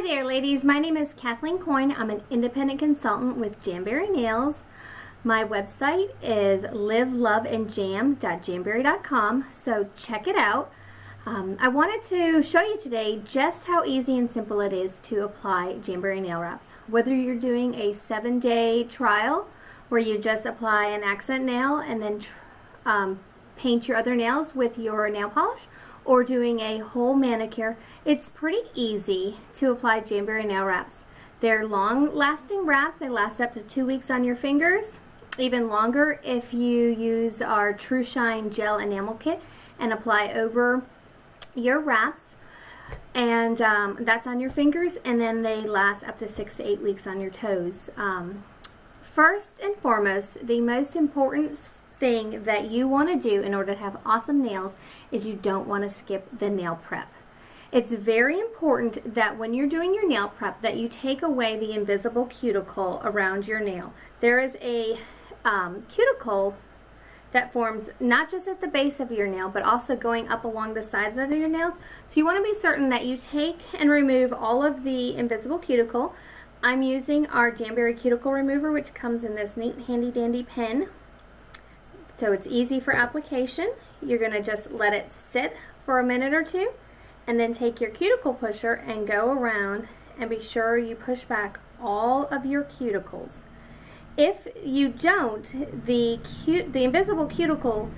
Hi there ladies, my name is Kathleen Coyne. I'm an independent consultant with Jamberry Nails. My website is liveloveandjam.jamberry.com, so check it out. I wanted to show you today just how easy and simple it is to apply Jamberry nail wraps. Whether you're doing a 7-day trial where you just apply an accent nail and then paint your other nails with your nail polish, or doing a whole manicure, it's pretty easy to apply Jamberry nail wraps. They're long-lasting wraps. They last up to 2 weeks on your fingers, even longer if you use our True Shine Gel Enamel Kit and apply over your wraps. And that's on your fingers, and then they last up to 6 to 8 weeks on your toes. First and foremost, the most important thing that you want to do in order to have awesome nails is you don't want to skip the nail prep. It's very important that when you're doing your nail prep that you take away the invisible cuticle around your nail. There is a cuticle that forms not just at the base of your nail but also going up along the sides of your nails. So you want to be certain that you take and remove all of the invisible cuticle. I'm using our Jamberry cuticle remover, which comes in this neat handy dandy pen. So it's easy for application. You're going to just let it sit for a minute or two and then take your cuticle pusher and go around and be sure you push back all of your cuticles. If you don't, the invisible cuticle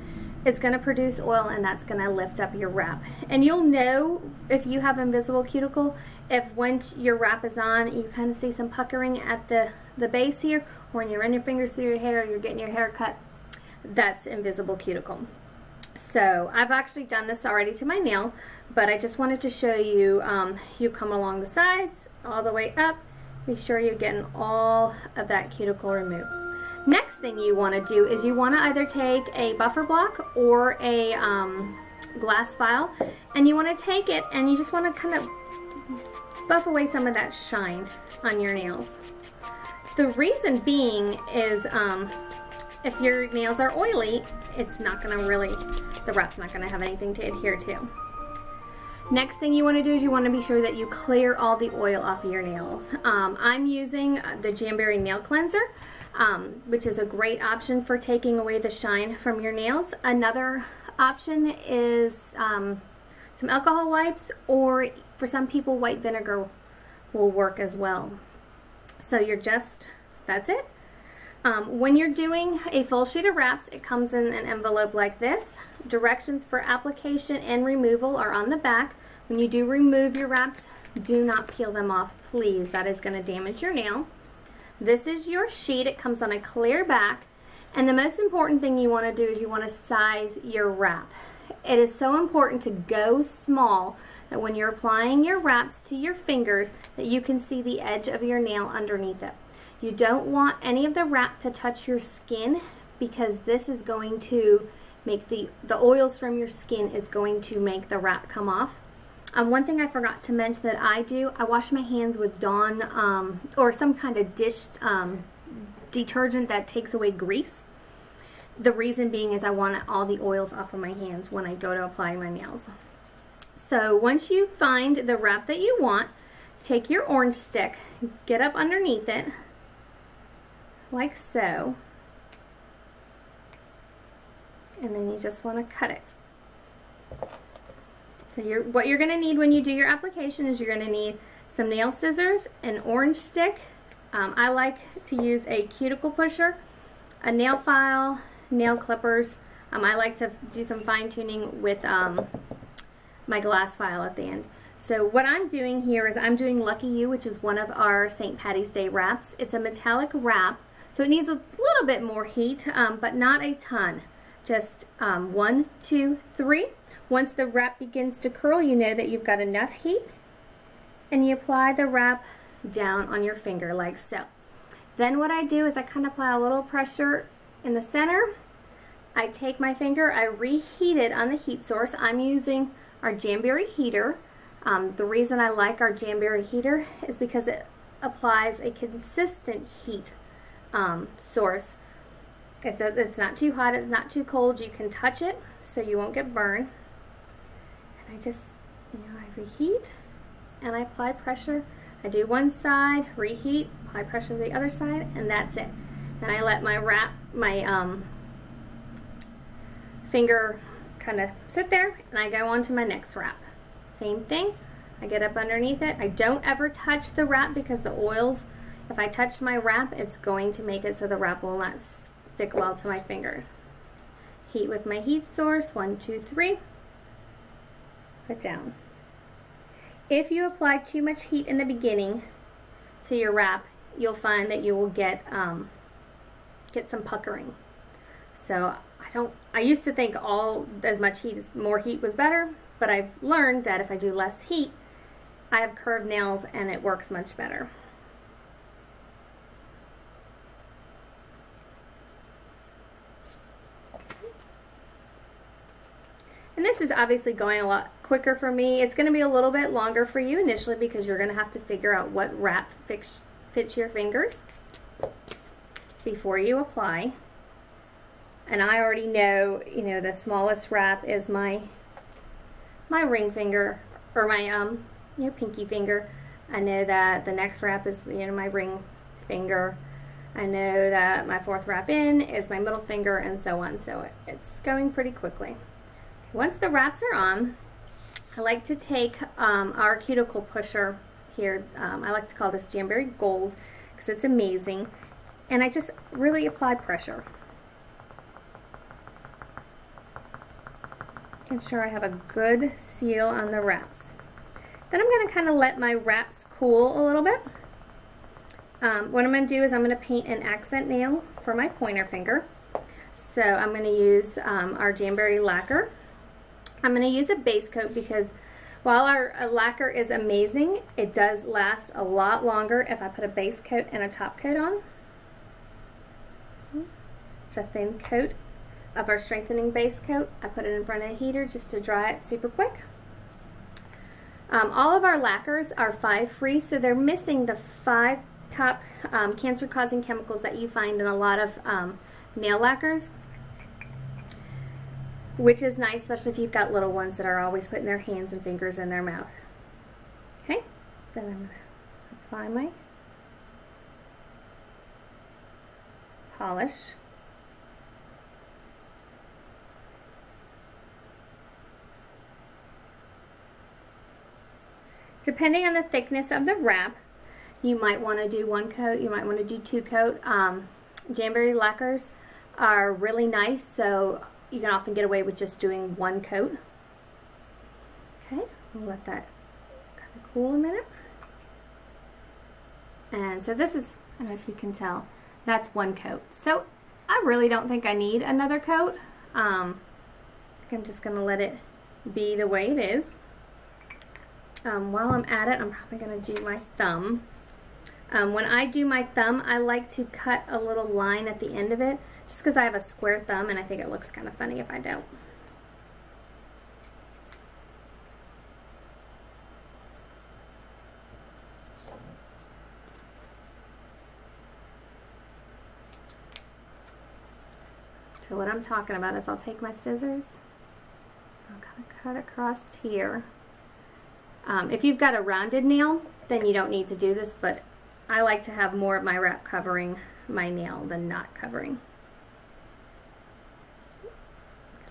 is going to produce oil, and that's going to lift up your wrap. And you'll know if you have invisible cuticle if once your wrap is on you kind of see some puckering at the base here, or when you run your fingers through your hair, you're getting your hair cut. That's invisible cuticle. So I've actually done this already to my nail, but I just wanted to show you, you come along the sides all the way up, be sure you're getting all of that cuticle removed. Next thing you want to do is you want to either take a buffer block or a glass file, and you want to take it and you just want to kind of buff away some of that shine on your nails. The reason being is if your nails are oily, it's not going to really, the wrap's not going to have anything to adhere to. Next thing you want to do is you want to be sure that you clear all the oil off of your nails. I'm using the Jamberry nail cleanser, which is a great option for taking away the shine from your nails. Another option is some alcohol wipes, or for some people white vinegar will work as well. So you're just, that's it. When you're doing a full sheet of wraps, it comes in an envelope like this. Directions for application and removal are on the back. When you do remove your wraps, do not peel them off, please. That is going to damage your nail. This is your sheet. It comes on a clear back. And the most important thing you want to do is you want to size your wrap. It is so important to go small that when you're applying your wraps to your fingers that you can see the edge of your nail underneath it. You don't want any of the wrap to touch your skin, because this is going to make the oils from your skin is going to make the wrap come off. One thing I forgot to mention that I do, I wash my hands with Dawn or some kind of dish detergent that takes away grease. The reason being is I want all the oils off of my hands when I go to apply my nails. So once you find the wrap that you want, take your orange stick, get up underneath it, like so, and then you just want to cut it. So what you're going to need when you do your application is you're going to need some nail scissors, an orange stick. I like to use a cuticle pusher, a nail file, nail clippers. I like to do some fine tuning with my glass file at the end. So what I'm doing here is I'm doing Lucky You, which is one of our St. Patty's Day wraps. It's a metallic wrap, so it needs a little bit more heat, but not a ton. Just 1, 2, 3. Once the wrap begins to curl, you know that you've got enough heat, and you apply the wrap down on your finger like so. Then what I do is I kind of apply a little pressure in the center. I take my finger, I reheat it on the heat source. I'm using our Jamberry heater. The reason I like our Jamberry heater is because it applies a consistent heat source. It's not too hot, it's not too cold. You can touch it so you won't get burned. And I just, I reheat and I apply pressure I do one side, reheat, apply pressure to the other side, and that's it. Then I let my finger kind of sit there, and I go on to my next wrap. Same thing, I get up underneath it. I don't ever touch the wrap because the oils, if I touch my wrap, it's going to make it so the wrap will not stick well to my fingers. Heat with my heat source, 1, 2, 3, put down. If you apply too much heat in the beginning to your wrap, you'll find that you will get some puckering. So I used to think as much heat, more heat was better, but I've learned that if I do less heat, I have curved nails and it works much better. And this is obviously going a lot quicker for me. It's going to be a little bit longer for you initially because you're going to have to figure out what wrap fits your fingers before you apply. And I already know, the smallest wrap is my ring finger, or my pinky finger. I know that the next wrap is my ring finger. I know that my fourth wrap in is my middle finger, and so on. So it's going pretty quickly. Once the wraps are on, I like to take our cuticle pusher here. I like to call this Jamberry Gold because it's amazing. And I just really apply pressure. Making sure I have a good seal on the wraps. Then I'm going to kind of let my wraps cool a little bit. What I'm going to do is I'm going to paint an accent nail for my pointer finger. So I'm going to use our Jamberry lacquer. I'm going to use a base coat because while our lacquer is amazing, it does last a lot longer if I put a base coat and a top coat on. It's a thin coat of our strengthening base coat. I put it in front of the heater just to dry it super quick. All of our lacquers are 5 free, so they're missing the 5 top cancer-causing chemicals that you find in a lot of nail lacquers, which is nice, especially if you've got little ones that are always putting their hands and fingers in their mouth. Okay, then I'm going to apply my polish. Depending on the thickness of the wrap, you might want to do 1 coat, you might want to do 2 coat. Jamberry lacquers are really nice, so you can often get away with just doing 1 coat. Okay, we'll let that kind of cool a minute. And so this is, I don't know if you can tell, that's 1 coat. So I really don't think I need another coat. I'm just going to let it be the way it is. While I'm at it, I'm probably going to do my thumb. When I do my thumb, I like to cut a little line at the end of it, just because I have a square thumb and I think it looks kind of funny if I don't. So what I'm talking about is I'll take my scissors, I'll kind of cut across here. If you've got a rounded nail, then you don't need to do this, but I like to have more of my wrap covering my nail than not covering. Got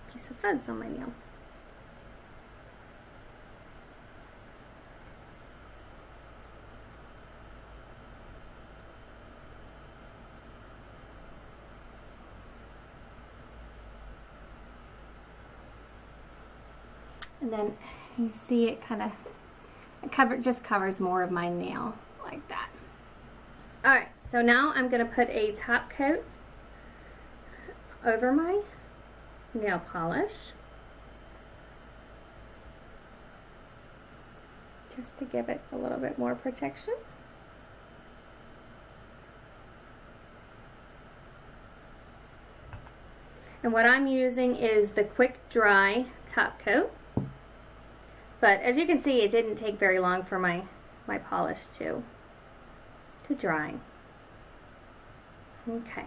a piece of fuzz on my nail. And then you see it kind of just covers more of my nail like that. Alright, so now I'm going to put a top coat over my nail polish just to give it a little bit more protection. And what I'm using is the Quick Dry top coat. But as you can see, it didn't take very long for my polish to dry. Okay,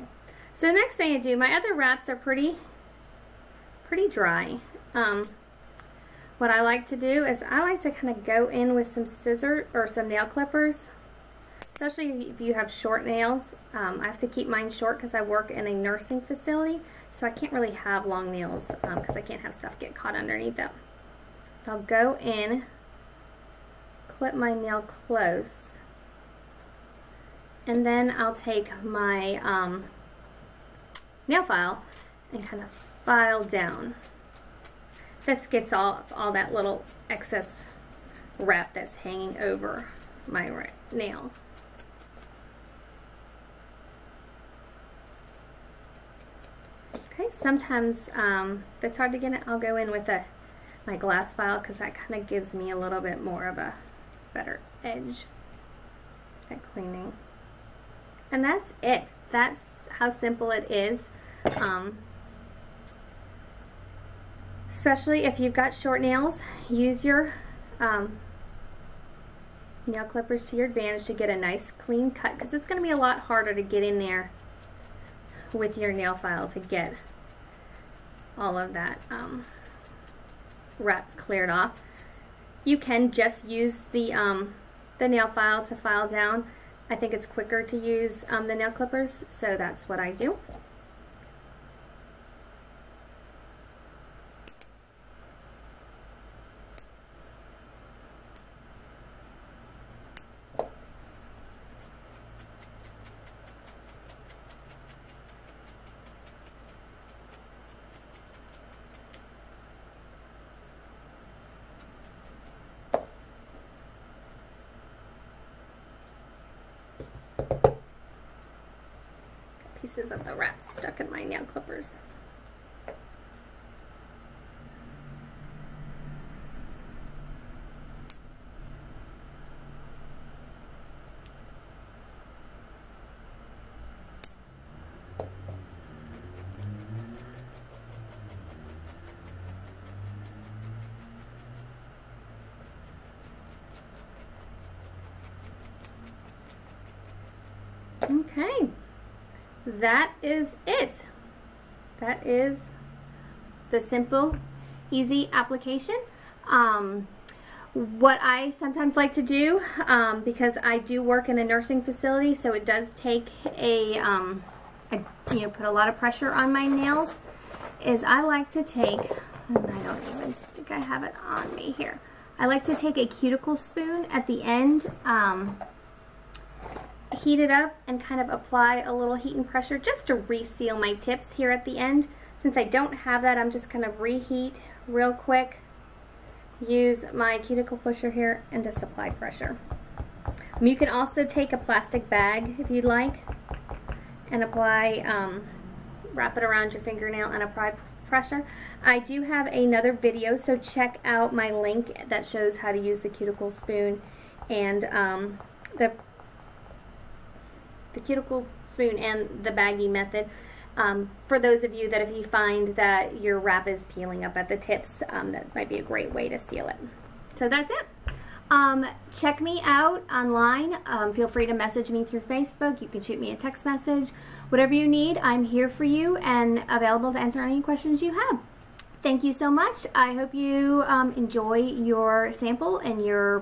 so the next thing I do, my other wraps are pretty dry. what I like to do is I like to kind of go in with some scissors or some nail clippers, especially if you have short nails. I have to keep mine short because I work in a nursing facility, so I can't really have long nails because I can't have stuff get caught underneath them. I'll go in, clip my nail close, and then I'll take my nail file and kind of file down. This gets all that little excess wrap that's hanging over my nail. Okay, sometimes if it's hard to get it, I'll go in with my glass file because that kind of gives me a little bit more of a better edge at cleaning. And that's it. That's how simple it is. Especially if you've got short nails, use your nail clippers to your advantage to get a nice clean cut, because it's going to be a lot harder to get in there with your nail file to get all of that wrap cleared off. You can just use the nail file to file down. I think it's quicker to use the nail clippers, so that's what I do. Pieces of the wrap stuck in my nail clippers. Okay. That is it. That is the simple, easy application. What I sometimes like to do, because I do work in a nursing facility, so it does take a, put a lot of pressure on my nails, is I like to take, and I don't even think I have it on me here. I like to take a cuticle spoon at the end, heat it up and kind of apply a little heat and pressure just to reseal my tips here at the end. Since I don't have that, I'm just going to reheat real quick, use my cuticle pusher here, and just apply pressure. You can also take a plastic bag if you'd like and apply, wrap it around your fingernail and apply pressure. I do have another video, so check out my link that shows how to use the cuticle spoon and the cuticle spoon and the baggie method. For those of you that if you find that your wrap is peeling up at the tips, that might be a great way to seal it. So that's it. Check me out online. Feel free to message me through Facebook. You can shoot me a text message. Whatever you need, I'm here for you and available to answer any questions you have. Thank you so much. I hope you enjoy your sample and your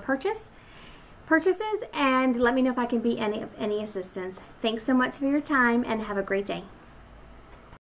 purchases, and let me know if I can be any assistance. Thanks so much for your time, and have a great day.